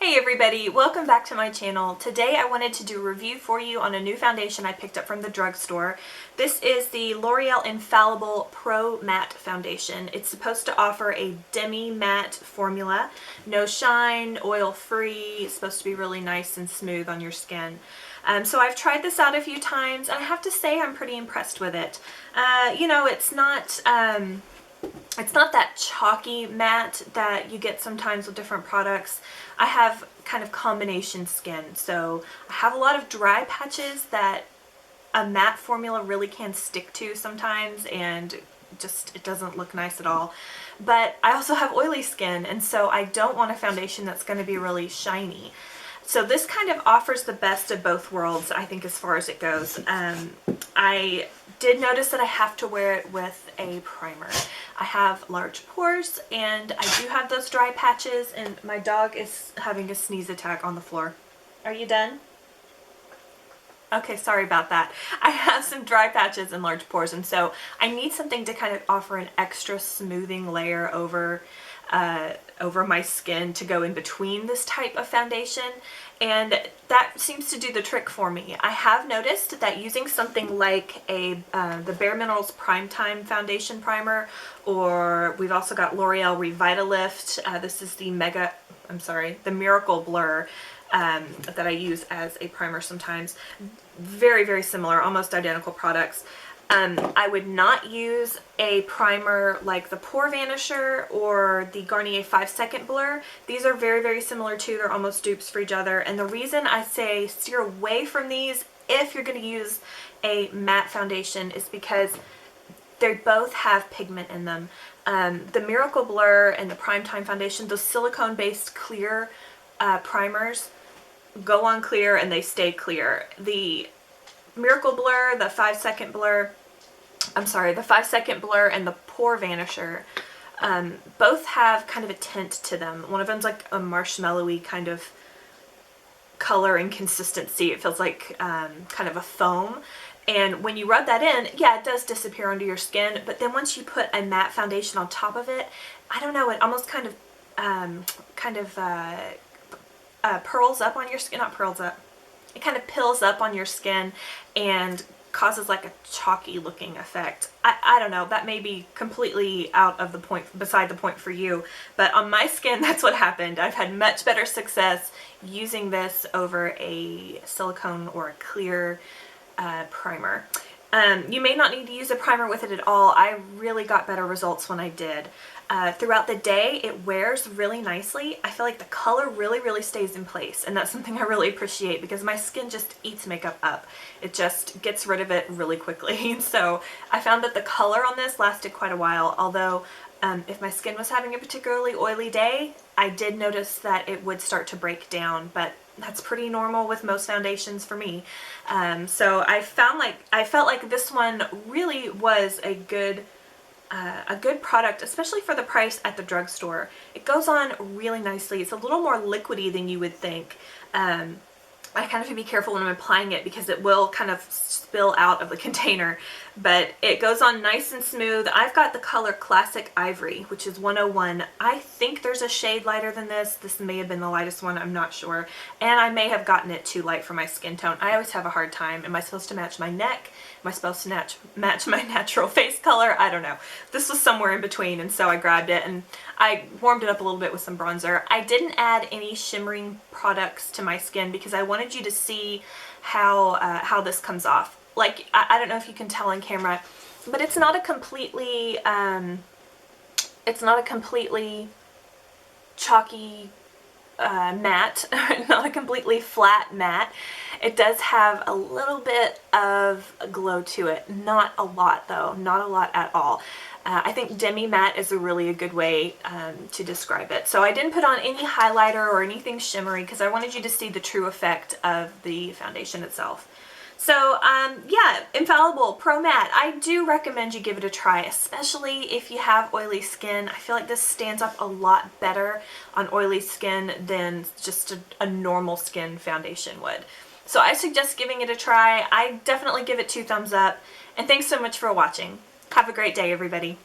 Hey everybody, welcome back to my channel. Today I wanted to do a review for you on a new foundation I picked up from the drugstore. This is the L'Oreal Infallible Pro Matte Foundation. It's supposed to offer a demi-matte formula. No shine, oil-free, it's supposed to be really nice and smooth on your skin. So I've tried this out a few times and I have to say I'm pretty impressed with it. It's not that chalky matte that you get sometimes with different products. I have kind of combination skin, so I have a lot of dry patches that a matte formula really can stick to sometimes, and just it doesn't look nice at all. But I also have oily skin, and so I don't want a foundation that's going to be really shiny. So this kind of offers the best of both worlds, I think, as far as it goes. I did notice that I have to wear it with a primer. I have large pores and I do have those dry patches, and my dog is having a sneeze attack on the floor. Are you done? Okay, sorry about that. I have some dry patches and large pores, and so I need something to kind of offer an extra smoothing layer over my skin to go in between this type of foundation, and that seems to do the trick for me. I have noticed that using something like the Bare Minerals Primetime Foundation Primer, or we've also got L'Oreal Revitalift. This is the the Miracle Blur that I use as a primer sometimes. Very, very similar, almost identical products. I would not use a primer like the Pore Vanisher or the Garnier 5-Second Blur. These are very, very similar too. They're almost dupes for each other. And the reason I say steer away from these if you're going to use a matte foundation is because they both have pigment in them. The Miracle Blur and the Primetime Foundation, those silicone-based clear primers, go on clear and they stay clear. The Miracle Blur, the 5-Second Blur, the 5-Second Blur and the Pore Vanisher, both have kind of a tint to them. One of them's like a marshmallowy kind of color and consistency. It feels like kind of a foam. And when you rub that in, yeah, it does disappear under your skin, but then once you put a matte foundation on top of it, I don't know, it almost kind of pearls up on your skin, not pearls up. It kind of pills up on your skin and causes like a chalky looking effect. I don't know, that may be completely out of the point, beside the point for you, but on my skin that's what happened. I've had much better success using this over a silicone or a clear primer. You may not need to use a primer with it at all. I really got better results when I did. Throughout the day, it wears really nicely. I feel like the color really, really stays in place, and that's something I really appreciate because my skin just eats makeup up. It just gets rid of it really quickly. So I found that the color on this lasted quite a while, although if my skin was having a particularly oily day, I did notice that it would start to break down, but that's pretty normal with most foundations for me. So I felt like this one really was a good product, especially for the price at the drugstore. It goes on really nicely. It's a little more liquidy than you would think. I kind of have to be careful when I'm applying it because it will kind of spill out of the container, but it goes on nice and smooth. I've got the color Classic Ivory, which is 101. I think there's a shade lighter than this. This may have been the lightest one, I'm not sure. And I may have gotten it too light for my skin tone. I always have a hard time. Am I supposed to match my neck? Am I supposed to match my natural face color? I don't know. This was somewhere in between, and so I grabbed it and I warmed it up a little bit with some bronzer. I didn't add any shimmering products to my skin because I wanted you to see how this comes off. Like, I don't know if you can tell on camera, but it's not a completely chalky matte, not a completely flat matte. It does have a little bit of a glow to it. Not a lot though, not a lot at all. I think demi-matte is really a good way to describe it. So I didn't put on any highlighter or anything shimmery because I wanted you to see the true effect of the foundation itself. So yeah, Infallible Pro Matte. I do recommend you give it a try, especially if you have oily skin. I feel like this stands up a lot better on oily skin than just a normal skin foundation would. So I suggest giving it a try. I definitely give it 2 thumbs up. And thanks so much for watching. Have a great day, everybody.